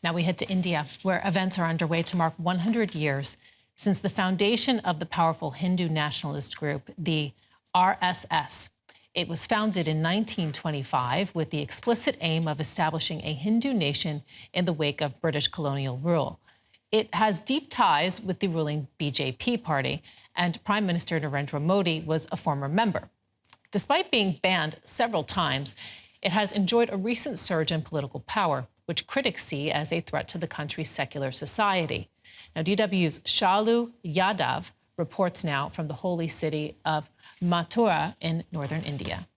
Now we head to India, where events are underway to mark 100 years since the foundation of the powerful Hindu nationalist group, the RSS. It was founded in 1925 with the explicit aim of establishing a Hindu nation in the wake of British colonial rule. It has deep ties with the ruling BJP party, and Prime Minister Narendra Modi was a former member. Despite being banned several times, it has enjoyed a recent surge in political power, which critics see as a threat to the country's secular society. Now, DW's Shalu Yadav reports now from the holy city of Mathura in northern India.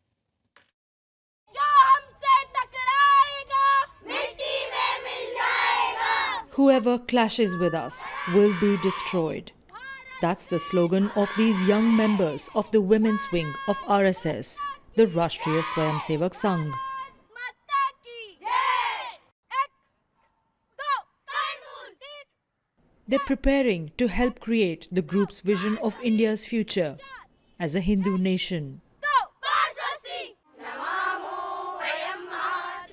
Whoever clashes with us will be destroyed. That's the slogan of these young members of the women's wing of RSS, the Rashtriya Swayamsevak Sangh. They're preparing to help create the group's vision of India's future as a Hindu nation.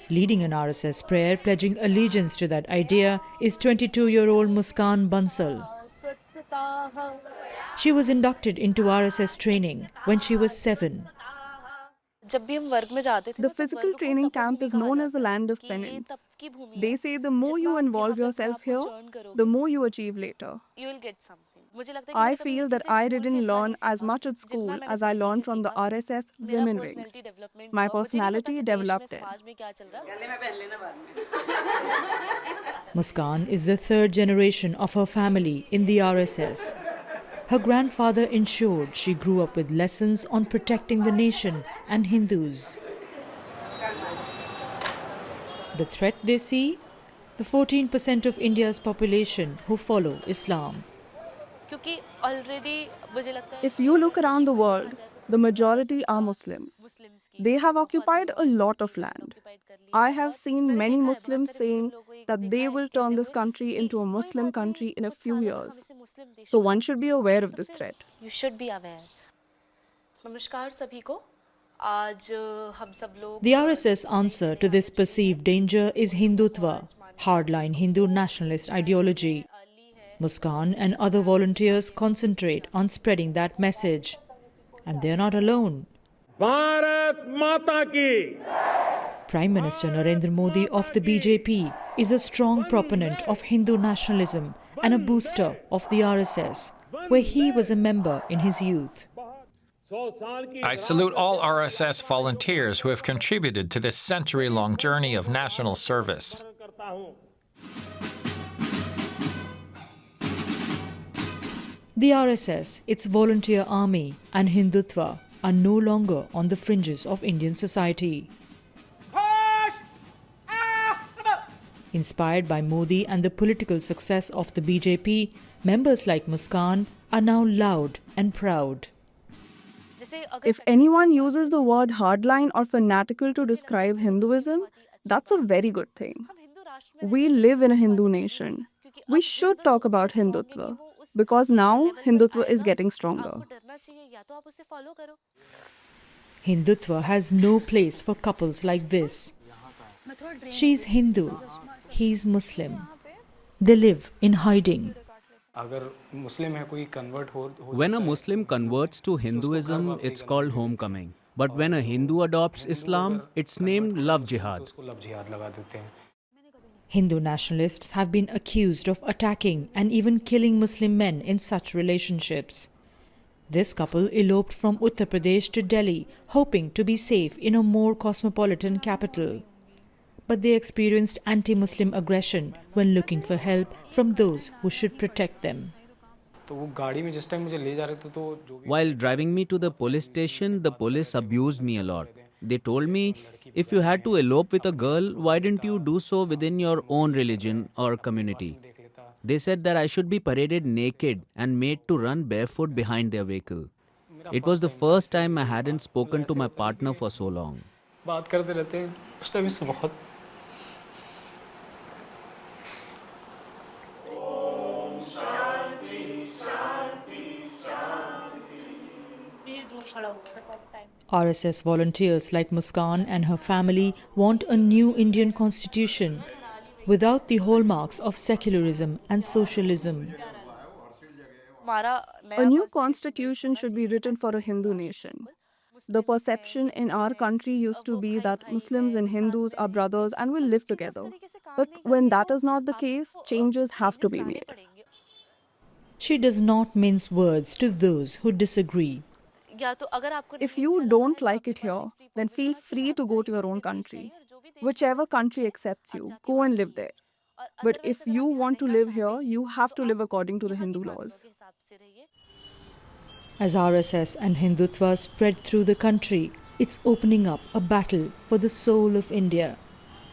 Leading an RSS prayer pledging allegiance to that idea is 22-year-old Muskan Bansal. She was inducted into RSS training when she was 7. The physical training camp is known as the land of penance. They say the more you involve yourself here, the more you achieve later. I feel that I didn't learn as much at school as I learned from the RSS women wing. My personality developed it. Muskan is the third generation of her family in the RSS. Her grandfather ensured she grew up with lessons on protecting the nation and Hindus. The threat they see? The 14% of India's population who follow Islam. If you look around the world, the majority are Muslims. They have occupied a lot of land. I have seen many Muslims saying that they will turn this country into a Muslim country in a few years. So one should be aware of this threat. You should be aware. Namaskar sabhi ko. The RSS answer to this perceived danger is Hindutva, hardline Hindu nationalist ideology. Muskan and other volunteers concentrate on spreading that message. And they're not alone. Bharat Mata Ki! Prime Minister Narendra Modi of the BJP is a strong proponent of Hindu nationalism and a booster of the RSS, where he was a member in his youth. I salute all RSS volunteers who have contributed to this century-long journey of national service. The RSS, its volunteer army and Hindutva are no longer on the fringes of Indian society. Inspired by Modi and the political success of the BJP, members like Muskan are now loud and proud. If anyone uses the word hardline or fanatical to describe Hinduism, that's a very good thing. We live in a Hindu nation. We should talk about Hindutva, because now Hindutva is getting stronger. Hindutva has no place for couples like this. She's Hindu, he's Muslim. They live in hiding. When a Muslim converts to Hinduism, it's called homecoming. But when a Hindu adopts Islam, it's named love jihad. Hindu nationalists have been accused of attacking and even killing Muslim men in such relationships. This couple eloped from Uttar Pradesh to Delhi, hoping to be safe in a more cosmopolitan capital. But they experienced anti-Muslim aggression when looking for help from those who should protect them. While driving me to the police station, the police abused me a lot. They told me, if you had to elope with a girl, why didn't you do so within your own religion or community? They said that I should be paraded naked and made to run barefoot behind their vehicle. It was the first time I hadn't spoken to my partner for so long. RSS volunteers like Muskan and her family want a new Indian constitution. without the hallmarks of secularism and socialism. A new constitution should be written for a Hindu nation. The perception in our country used to be that Muslims and Hindus are brothers and will live together. But when that is not the case, changes have to be made. She does not mince words to those who disagree. If you don't like it here, then feel free to go to your own country. Whichever country accepts you, go and live there. But if you want to live here, you have to live according to the Hindu laws. As RSS and Hindutva spread through the country, it's opening up a battle for the soul of India,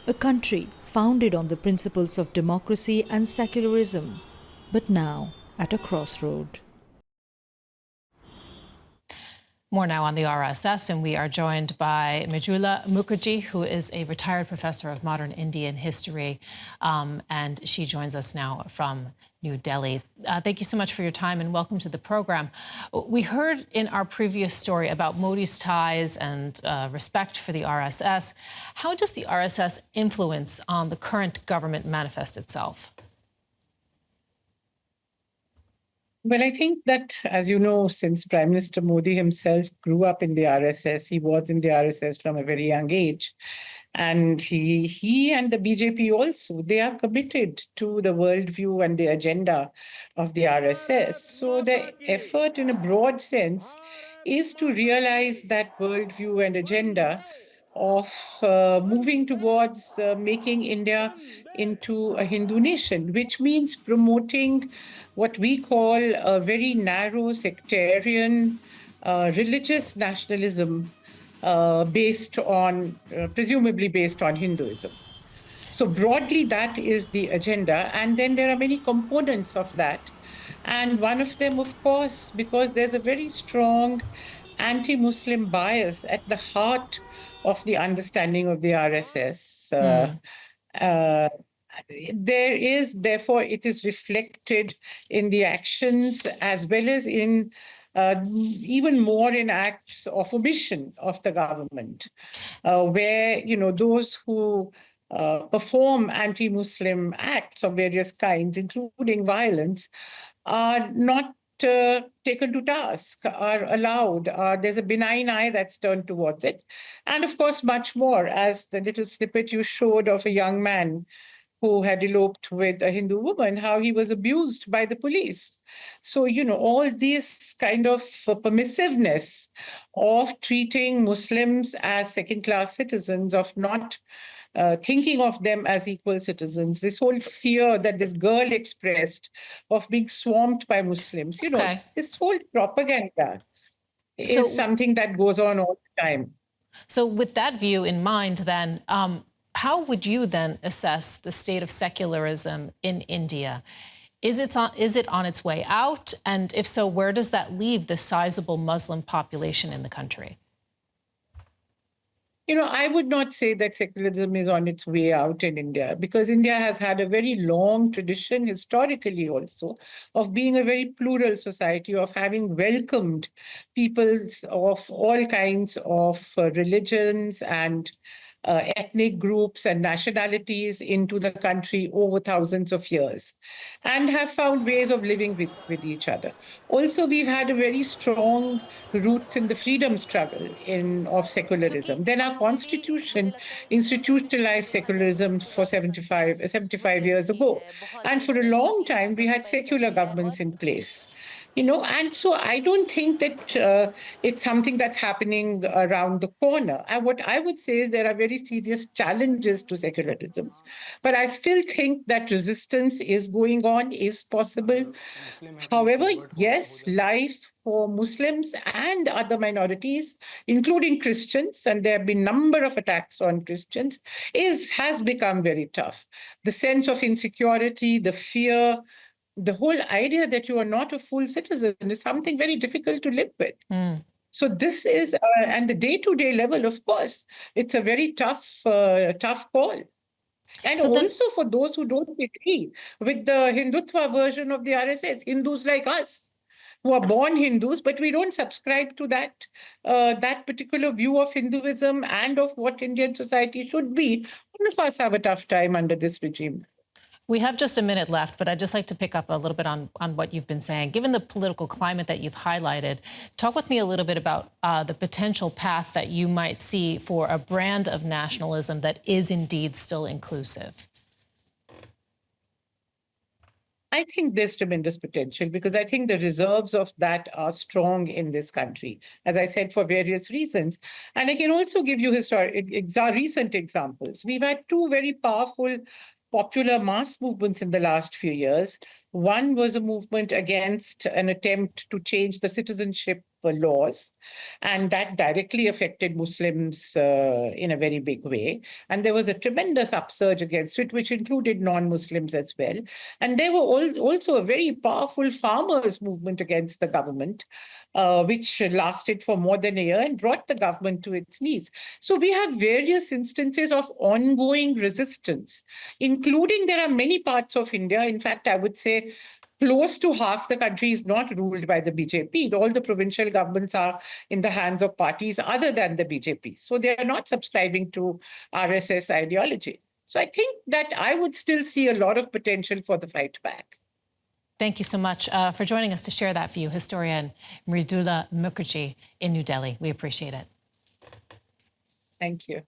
a country founded on the principles of democracy and secularism, but now at a crossroad. More now on the RSS, and we are joined by Mridula Mukherjee, who is a retired professor of modern Indian history, and she joins us now from New Delhi. Thank you so much for your time and welcome to the program. We heard in our previous story about Modi's ties and respect for the RSS. How does the RSS influence on the current government manifest itself? Well, I think that, as you know, since Prime Minister Modi himself grew up in the RSS, he was in the RSS from a very young age. And he and the BJP also, they are committed to the worldview and the agenda of the RSS. So the effort in a broad sense is to realize that worldview and agenda of moving towards making India into a Hindu nation, which means promoting what we call a very narrow sectarian religious nationalism presumably based on Hinduism. So broadly, that is the agenda. And then there are many components of that. And one of them, of course, because there's a very strong anti-Muslim bias at the heart of the understanding of the RSS. There is, therefore, it is reflected in the actions as well as in even more in acts of omission of the government, where, those who perform anti-Muslim acts of various kinds, including violence, are not taken to task, are allowed. There's a benign eye that's turned towards it. And of course, much more, as the little snippet you showed of a young man who had eloped with a Hindu woman, how he was abused by the police. So, all this kind of permissiveness of treating Muslims as second-class citizens, of not thinking of them as equal citizens, this whole fear that this girl expressed of being swamped by Muslims, this whole propaganda is something that goes on all the time. So with that view in mind, then, how would you then assess the state of secularism in India? Is it on its way out? And if so, where does that leave the sizable Muslim population in the country? I would not say that secularism is on its way out in India, because India has had a very long tradition, historically also, of being a very plural society, of having welcomed peoples of all kinds of religions and ethnic groups and nationalities into the country over thousands of years, and have found ways of living with each other. Also, we've had a very strong roots in the freedom struggle of secularism. Then our constitution institutionalized secularism for 75 years ago. And for a long time, we had secular governments in place. And so I don't think that it's something that's happening around the corner. And what I would say is there are very serious challenges to secularism. But I still think that resistance is going on, is possible. However, yes, life for Muslims and other minorities, including Christians, and there have been a number of attacks on Christians, has become very tough. The sense of insecurity, the fear, the whole idea that you are not a full citizen is something very difficult to live with. So this is, and the day-to-day level, of course, it's a very tough call. And so also for those who don't agree with the Hindutva version of the RSS, Hindus like us, who are born Hindus, but we don't subscribe to that particular view of Hinduism and of what Indian society should be. All of us have a tough time under this regime. We have just a minute left, but I'd just like to pick up a little bit on what you've been saying. Given the political climate that you've highlighted, talk with me a little bit about the potential path that you might see for a brand of nationalism that is indeed still inclusive. I think there's tremendous potential because I think the reserves of that are strong in this country, as I said, for various reasons. And I can also give you recent examples. We've had two very powerful popular mass movements in the last few years. One was a movement against an attempt to change the citizenship laws, and that directly affected Muslims in a very big way. And there was a tremendous upsurge against it, which included non-Muslims as well. And there were also a very powerful farmers' movement against the government, which lasted for more than a year and brought the government to its knees. So we have various instances of ongoing resistance, including there are many parts of India. In fact, I would say close to half the country is not ruled by the BJP. All the provincial governments are in the hands of parties other than the BJP. So they are not subscribing to RSS ideology. So I think that I would still see a lot of potential for the fight back. Thank you so much for joining us to share that view, historian Mridula Mukherjee in New Delhi. We appreciate it. Thank you.